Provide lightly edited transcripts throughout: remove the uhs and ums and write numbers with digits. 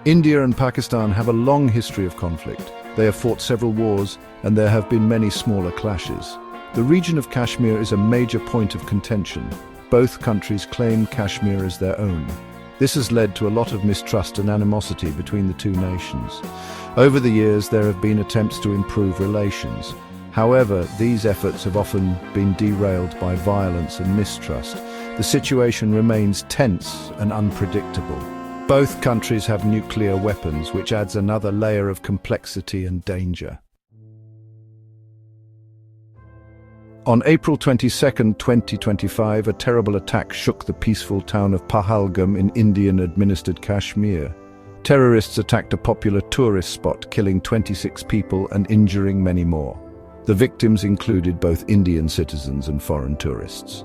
India and Pakistan have a long history of conflict. They have fought several wars, and there have been many smaller clashes. The region of Kashmir is a major point of contention. Both countries claim Kashmir as their own. This has led to a lot of mistrust and animosity between the two nations. Over the years, there have been attempts to improve relations. However, these efforts have often been derailed by violence and mistrust. The situation remains tense and unpredictable. Both countries have nuclear weapons, which adds another layer of complexity and danger. On April 22, 2025, a terrible attack shook the peaceful town of Pahalgam in Indian-administered Kashmir. Terrorists attacked a popular tourist spot, killing 26 people and injuring many more. The victims included both Indian citizens and foreign tourists.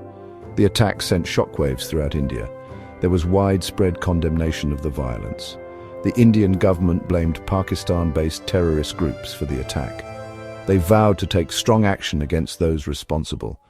The attack sent shockwaves throughout India. There was widespread condemnation of the violence. The Indian government blamed Pakistan-based terrorist groups for the attack. They vowed to take strong action against those responsible.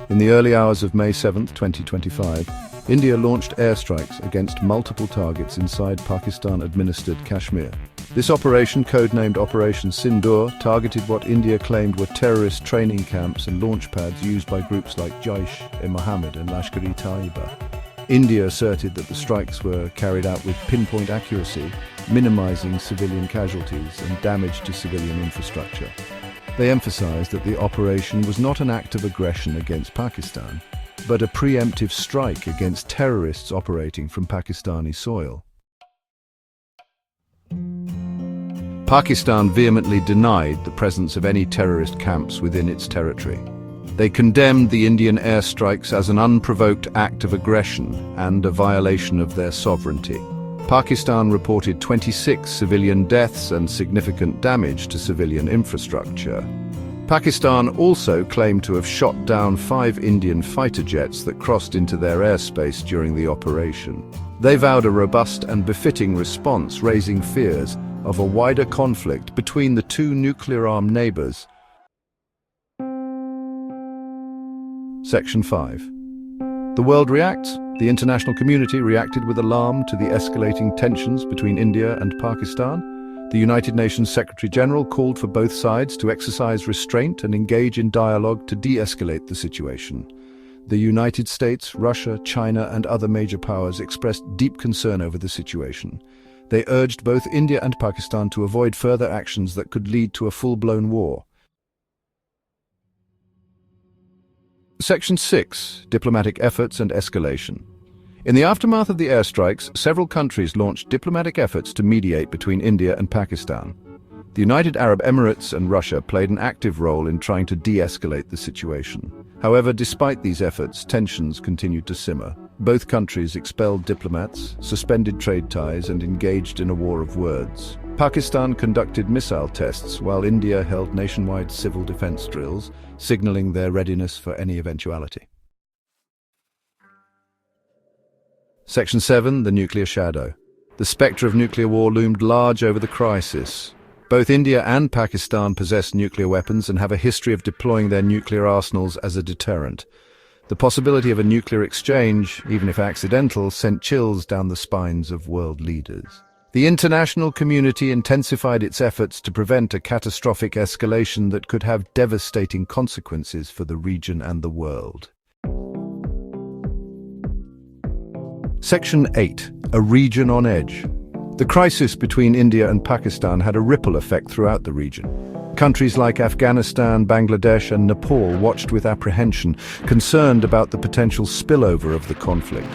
In the early hours of May 7, 2025, India launched airstrikes against multiple targets inside Pakistan-administered Kashmir. This operation, codenamed Operation Sindoor, targeted what India claimed were terrorist training camps and launch pads used by groups like Jaish-e-Mohammed and Lashkar-e-Taiba. India asserted that the strikes were carried out with pinpoint accuracy, minimizing civilian casualties and damage to civilian infrastructure. They emphasized that the operation was not an act of aggression against Pakistan, but a preemptive strike against terrorists operating from Pakistani soil. Pakistan vehemently denied the presence of any terrorist camps within its territory. They condemned the Indian airstrikes as an unprovoked act of aggression and a violation of their sovereignty. Pakistan reported 26 civilian deaths and significant damage to civilian infrastructure. Pakistan also claimed to have shot down 5 Indian fighter jets that crossed into their airspace during the operation. They vowed a robust and befitting response, raising fears of a wider conflict between the two nuclear-armed neighbors. Section 5. The world reacts. The international community reacted with alarm to the escalating tensions between India and Pakistan. The United Nations Secretary-General called for both sides to exercise restraint and engage in dialogue to de-escalate the situation. The United States, Russia, China, and other major powers expressed deep concern over the situation. They urged both India and Pakistan to avoid further actions that could lead to a full-blown war. Section 6. Diplomatic efforts and escalation. In the aftermath of the airstrikes, several countries launched diplomatic efforts to mediate between India and Pakistan. The United Arab Emirates and Russia played an active role in trying to de-escalate the situation. However, despite these efforts, tensions continued to simmer. Both countries expelled diplomats, suspended trade ties, and engaged in a war of words. Pakistan conducted missile tests, while India held nationwide civil defense drills, signaling their readiness for any eventuality. Section 7. The nuclear shadow. The spectre of nuclear war loomed large over the crisis. Both India and Pakistan possess nuclear weapons and have a history of deploying their nuclear arsenals as a deterrent. The possibility of a nuclear exchange, even if accidental, sent chills down the spines of world leaders. The international community intensified its efforts to prevent a catastrophic escalation that could have devastating consequences for the region and the world. Section 8. A region on edge. The crisis between India and Pakistan had a ripple effect throughout the region. Countries like Afghanistan, Bangladesh, and Nepal watched with apprehension, concerned about the potential spillover of the conflict.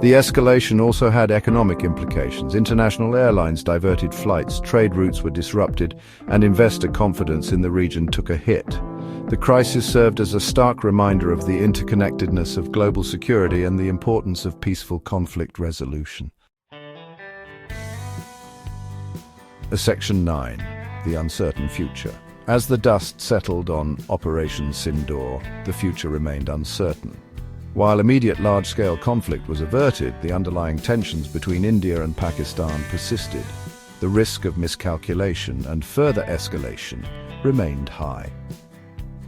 The escalation also had economic implications. International airlines diverted flights, trade routes were disrupted, and investor confidence in the region took a hit. The crisis served as a stark reminder of the interconnectedness of global security and the importance of peaceful conflict resolution. Section 9. The uncertain future. As the dust settled on Operation Sindoor, the future remained uncertain. While immediate large-scale conflict was averted, the underlying tensions between India and Pakistan persisted. The risk of miscalculation and further escalation remained high.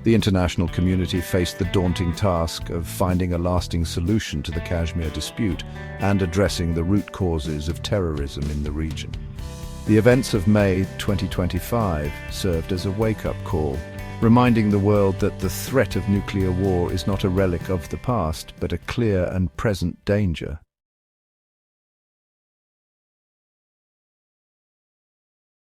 The international community faced the daunting task of finding a lasting solution to the Kashmir dispute and addressing the root causes of terrorism in the region. The events of May 2025 served as a wake-up call, reminding the world that the threat of nuclear war is not a relic of the past, but a clear and present danger.